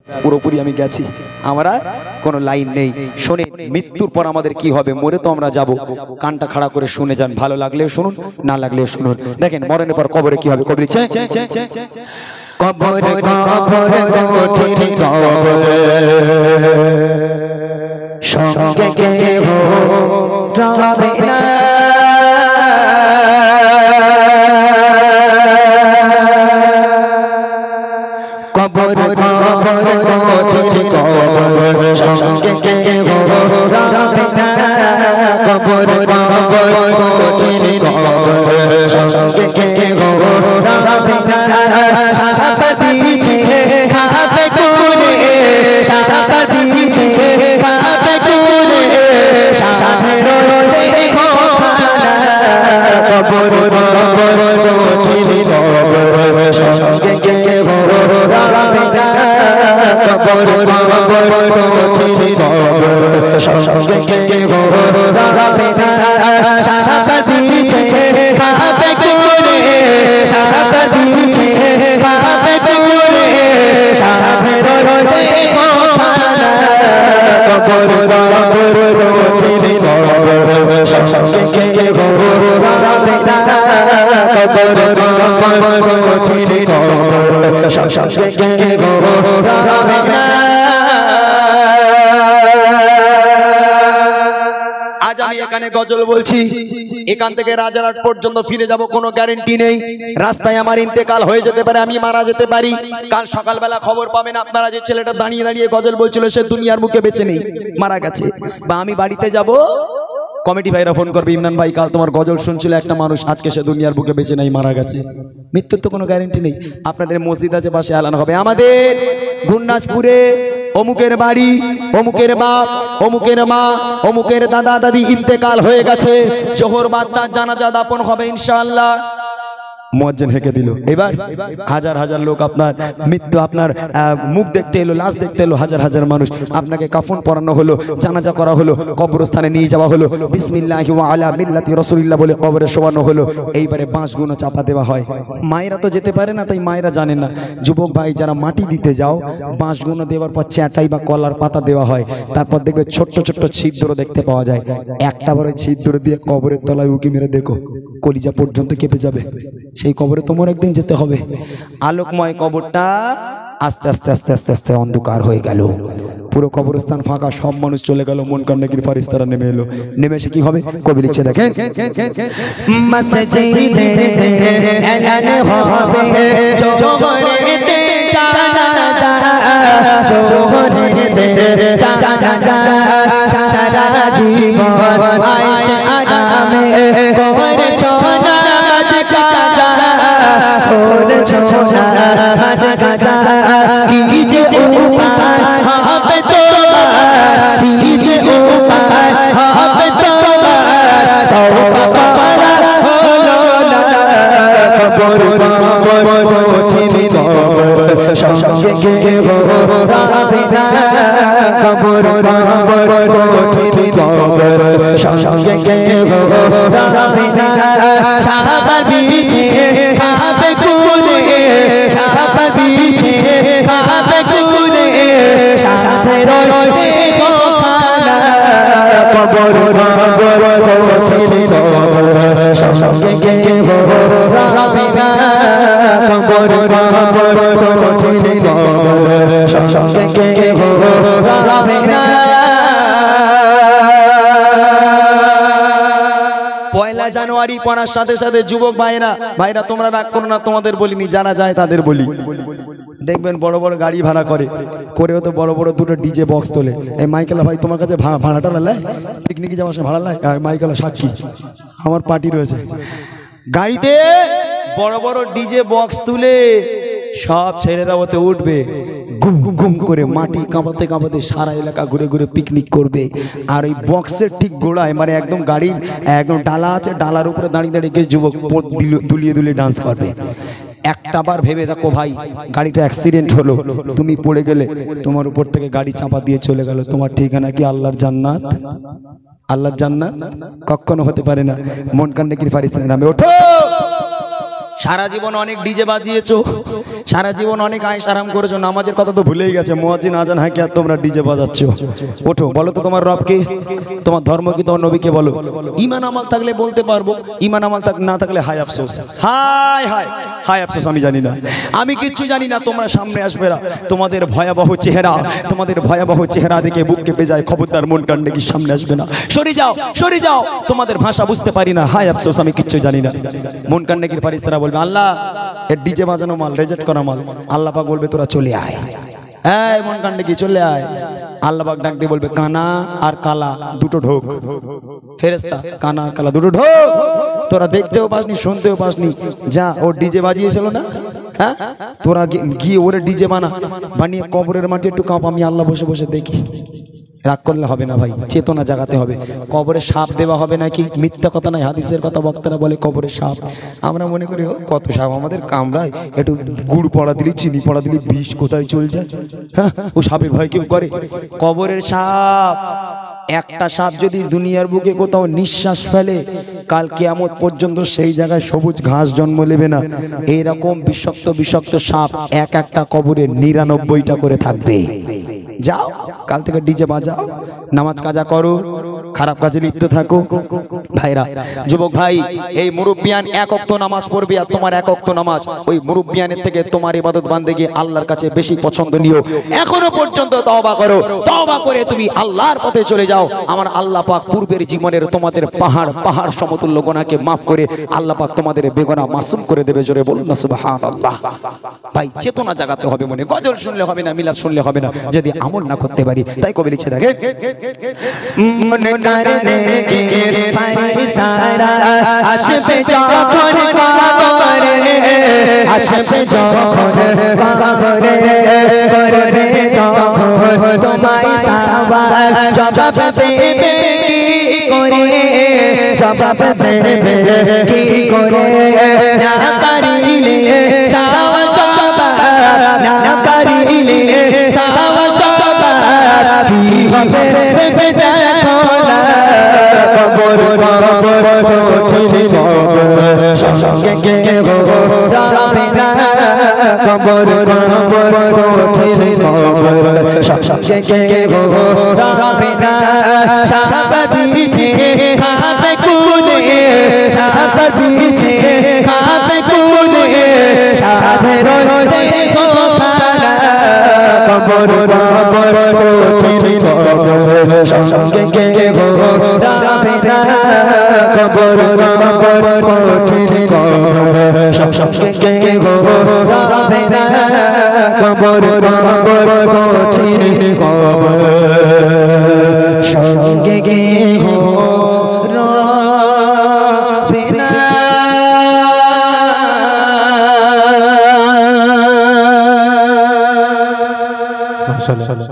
পুরোপুরি আমি গেছি, আমরা কোনো লাইন নেই। শুনে মৃত্যুর পর আমাদের কি হবে, মরে তো আমরা যাব, কানটা খাড়া করে শুনে যান, ভালো লাগলেও শুনুন, না লাগলেও শুনুন। দেখেন মরণের পর কবরে কি হবে, কবরে কবর কঠিন কবর সঙ্গে কেহ রবে না, কবর কঠিন কবর সঙ্গে কেহ রবে না, কবর কঠিন কবর সঙ্গে কেহ রবে না। সাপা দিছে খাবে কোনে, সাপা দিছে খাবে কোনে, সাধের দেখো খানা, কবর কঠিন কবর সঙ্গে কেহ রবে না, কবর কঠিন কবর সঙ্গে কেহ রবে না। সাপা দিছে খাবে কোনে, সাপা দিছে খাবে কোনে, সাধের দেখো খানা, কবর কঠিন কবর সঙ্গে কেহ রবে না, কবর কঠিন কবর সঙ্গে কেহ রবে না। আজ আমি এখানে গজল বলছি, এখান থেকে রাজারহাট পর্যন্ত ফিরে যাব কোনো গ্যারান্টি নেই। রাস্তায় আমার ইন্তেকাল হয়ে যেতে পারে, আমি মারা যেতে পারি। কাল সকালবেলা খবর পাবেন আপনারা যে ছেলেটা দাঁড়িয়ে দাঁড়িয়ে গজল বলছিল সে দুনিয়ার মুখে বেঁচে নেই, মারা গেছে। বা আমি বাড়িতে যাব, কমিটি ভাইরা ফোন করবে, ইমরান ভাই কাল তোমার গজল শুনছিল একটা মানুষ, আজকে সে দুনিয়ার বুকে বেঁচে নাই, মারা গেছে। মৃত্যুর তো কোনো গ্যারান্টি নেই। আপনাদের মসজিদ আছে পাশে এলান হবে, আমাদের গুন্নাজপুরে অমুকের বাড়ি, অমুকের বাপ, অমুকের মা, অমুকের দাদা দাদি ইন্তেকাল হয়ে গেছে, জোহর বাদ তার জানাজা দাপন হবে ইনশাআল্লাহ। মুয়াজ্জিন হেঁকে দিল, এবার হাজার হাজার লোক আপনার মৃত্যু, আপনার মুখ দেখতে এলো, লাশ দেখতে এলো, হাজার হাজার মানুষ, আপনাকে কাফন পরানো হলো, জানাজা করা হলো, কবরস্থানে নিয়ে যাওয়া হলো, বিসমিল্লাহি ওয়া আলা মিল্লাতি রাসূলিল্লাহ বলে কবরে শোয়ানো হলো। এইবারে বাঁশগুলো চাপা দেওয়া হয়। মায়েরা তো যেতে পারে না, তাই মায়েরা জানে না। যুবক ভাই যারা মাটি দিতে যাও, বাঁশগুলো দেওয়ার পর চ্যাটাই বা কলার পাতা দেওয়া হয়, তারপর দেখবে ছোট্ট ছোট্ট ছিদ্র দেখতে পাওয়া যায়। একটা বার ওই ছিদ্র দিয়ে কবরের তলায় উকি মেরে দেখো, কলিজা পর্যন্ত কেঁপে যাবে। সেই কবরে তোমার একদিন যেতে হবে। আলোকময় কবরটা আস্তে আস্তে আস্তে আস্তে আস্তে অন্ধকার হয়ে গেল, পুরো কবরস্থান ফাঁকা, সব মানুষ চলে গেল, মন কান্নাকির ফারিস্তারা নেমে এলো। নেমে এসে কি হবে কবি লিখছে দেখেন, মসজিদে এলান হবে জোহরেতে জানাজা, জোহরেতে জানাজা, সারা জীবন আয়েশে আরামে করেছো নামাজ কাজা, করেছো নামাজ কাজা, কি যে উপায় হবে তোমার, কি যে উপায় হবে তোমার, তওবা করা হলো না, কবর কঠিন কবর সঙ্গে কেহ রবে না, কবর কঠিন কবর সঙ্গে কেহ রবে না। সাপা দিছে খাবে কোনে, সাপা দিছে খাবে কোনে, সাধের দেখো খানা, কবর কঠিন কবর সঙ্গে কেহ রবে না, কবর কঠিন কবর সঙ্গে কেহ রবে না। পয়লা জানুয়ারি পড়ার সাথে সাথে যুবক ভাইরা তোমরা রাগ করো না, তোমাদের বলিনি, জানা যায় তাদের বলি। দেখবেন বড় বড় গাড়ি ভাড়া করেও তো বড় বড় দুটো ডিজে বক্স তোলে। এই মাইকেলা ভাই তোমার কাছে ভাড়াটা লায়, পিকনিকে যাওয়ার সময় ভাড়া লায়, মাইকেলা সাক্ষী, আমার পার্টি রয়েছে। গাড়িতে বড় বড় ডিজে বক্স তুলে সব ছেলেরা ওতে উঠবে, গুম গুম করে মাটি কাঁপাতে কাঁপাতে সারা এলাকা ঘুরে ঘুরে পিকনিক করবে। আর ওই বক্সের ঠিক গোড়ায় মানে একদম গাড়ির একদম ডালা আছে, ডালার উপরে দাঁড়িয়ে দাঁড়িয়ে যুবক দুলিয়ে দুলিয়ে ডান্স করবে। একটা বার ভেবে দেখো ভাই, গাড়িটা অ্যাক্সিডেন্ট হলো, তুমি পড়ে গেলে, তোমার উপর থেকে গাড়ি চাপা দিয়ে চলে গেল, তোমার ঠিকানা কি আল্লাহর জান্নাত? আল্লাহর জান্নাত কখনো হতে পারে না। মন কান্নাকির ফারিস্তানের নামে ওঠো, সারা জীবন অনেক ডিজে বাজিয়েছো, সারা জীবন অনেক আয়েশ আরাম করেছো, নামাজের কথা তো ভুলেই গেছে। মুয়াজ্জিন আজান হয় কি আর তোমরা ডিজে বাজাচ্ছ? ওঠো, বলো তো তোমার রবকে, তোমার ধর্ম কি, তোমার নবীকে বলো। ঈমান আমল থাকলে বলতে পারবো, ঈমান আমল না থাকলে হায় আফসোস, হায় হায় হায় আফসোস। আমি জানি না, আমি কিচ্ছু জানি না। তোমরা সামনে আসবে না, তোমাদের ভয়াবহ চেহারা, তোমাদের ভয়াবহ চেহারা দেখে বুক কেঁপে যায়। খবরদার মন কান ডেকে সামনে আসবে না, সরে যাও সরে যাও, তোমাদের ভাষা বুঝতে পারি না, হায় আফসোস আমি কিচ্ছু জানি না। মন কান ডেকে ফারিস্তারা বলবে আল্লাহ এর ডিজে বাজানো মাল, রিজেক্ট করা মাল। আল্লাহ পাক বলবে তোরা চলে আয়, এই মন কান ডেকে চলে আয়। আল্লাহ পাক ডাক দিয়ে বলবে কানা আর কালা দুটো ঢোক। ফেরেশতা কানা কালা দুটো ঢোক, তোরা দেখতেও পাসনি শুনতেও পাসনি, যা ও ডিজে বাজিয়েছিল না, হ্যাঁ তোরা গিয়ে ওরে ডিজে বানিয়ে কবরের মাটি একটু কাঁপ, আমি আল্লাহ বসে বসে দেখি। রাগ করলে হবে না ভাই, চেতনা জাগাতে হবে। কবরে সাপ দেওয়া হবে নাকি? মিথ্যা কথা নাই, হাদিসের কথা বক্তারা বলে কবরে সাপ। আমরা মনে করি কত সাপ আমাদের কামড়ায়, একটু গুড় পড়া দিলি চিনি পড়া দিলি বিষ কোথায় চলে যায়, হ্যাঁ ও সাপের ভয় কেউ করে? কবরের সাপ, একটা সাপ যদি দুনিয়ার বুকে কোথাও নিঃশ্বাস ফেলে, কাল কিয়ামত পর্যন্ত সেই জায়গায় সবুজ ঘাস জন্ম নেবে না। এইরকম বিষাক্ত বিষাক্ত সাপ এক একটা কবরে 99টা করে থাকবে। যাও কাল থেকে ডিজে বাজাও, নামাজ কাজা করো, খারাপ কাজে লিপ্ত থাকো। ভাইরা, যুবক ভাই, এই মুরব্বিয়ান এক ওয়াক্ত নামাজ পড়বে, আর তোমার এক ওয়াক্ত নামাজ ওই মুরব্বিয়ানের থেকে তোমার ইবাদত বান্দেগি আল্লাহর কাছে বেশি পছন্দনীয়। এখনো পর্যন্ত তওবা করো, তওবা করে তুমি আল্লাহর পথে চলে যাও। আমার আল্লাহ পাক পূর্বের জীবনের তোমাদের পাহাড় পাহাড় সমতুল্য গুনাহকে মাফ করে আল্লাহ পাক তোমাদের বেগুনাহ মাসুম করে দেবে। জোরে বলুন না সুবহানাল্লাহ। ভাই চেতনা জাগাতে হবে মনে, গজল শুনলে হবে না, মিলাদ শুনলে হবে না, যদি আমল না করতে পারি। তাই কবি লিখছে দেখেন, মনে কারণে কে ফারিস্তারা আসবে যখন কবরে, আসবে যখন কবরে, করবে তখন তোমায় সওয়াল, জবাব দেবে কি করে, জবাব দেবে কি করে, না পারিলে সওয়াল জবাব, না পারিলে সওয়াল জবাব কি হবে দেখো না। কবর কবর কঠিন কবর সঙ্গে কে হবে না, কবর কবর কঠিন কবর সঙ্গে কে হবে না। সাপ বিছে খাবে কোনে, সাপ বিছে খাবে কোনে, সাধের দেখো খানা। কবর কবর কঠিন কবর সঙ্গে কে হবে না, কবর কবর কঠিন কবর সঙ্গে কে হবে না, কবর কবর কঠিন কবর সঙ্গে কে হবে না। মাশাআল্লাহ।